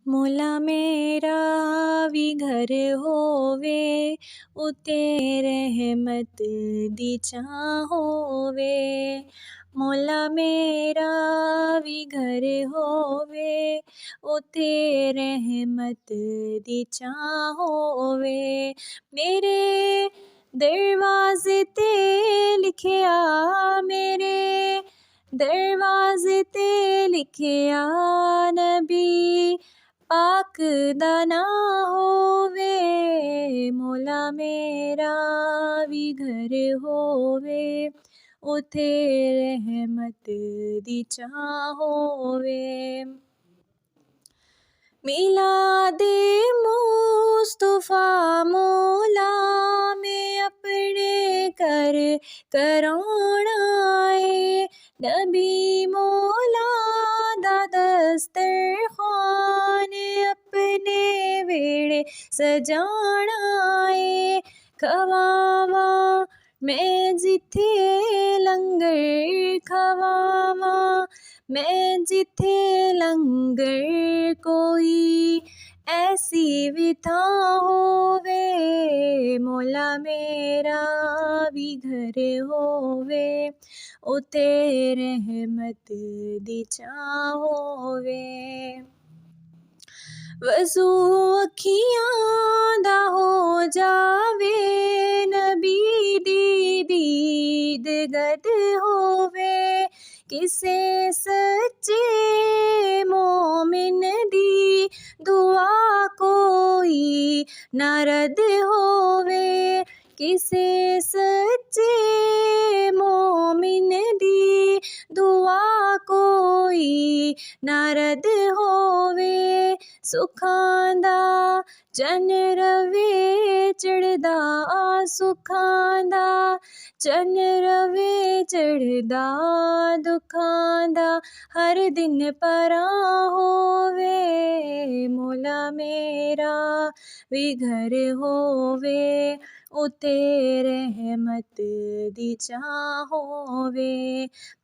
मौला मेरा भी घर होवे, उते रहमत दी छां होवे। मौला मेरा भी घर होवे, उते रहमत दी छां होवे। मेरे दरवाज़े ते लिखिया, मेरे दरवाज़े ते लिखिया, नबी पाक दा नां होवे। मौला मेरा भी घर होवे, उथे रहमत दी छां होवे। मिलादे मुस्तफा मौला में अपने घर कराना है। नबी मौला दा दस्तरखान अपने वेड़े सजाना है। खवावा मैं जिथे लंगर खवावा, मैं जिथे लंगर कोई ऐसी भी थां होवे। मौला मेरा भी घर होवे, उते रहमत दी छां होवे। वज़ू अखियां दा हो जावे, नबी दी दीद गद होवे। किसे सच्चे मोमिन दी दुआ कोई ना रद होवे। किसे सच्चे मोमिन दी दुआ कोई ना रद होवे। सुखां दा चन रवे चढ़दा, सुखां दा चन रवे चढ़दा, दुखां दा हर दिन परां होवे। मौला मेरा भी घर होवे, उते रहमत दी छां होवे।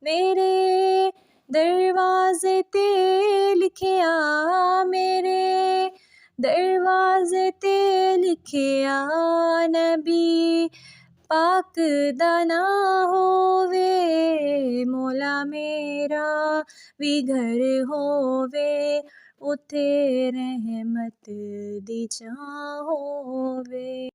मेरे दरवाज़े ते लिखिया, मेरे दरवाज़े ते लिखिया, नबी पाक दा नां होवे। मौला मेरा भी घर होवे, उथे रहमत दी छां होवे।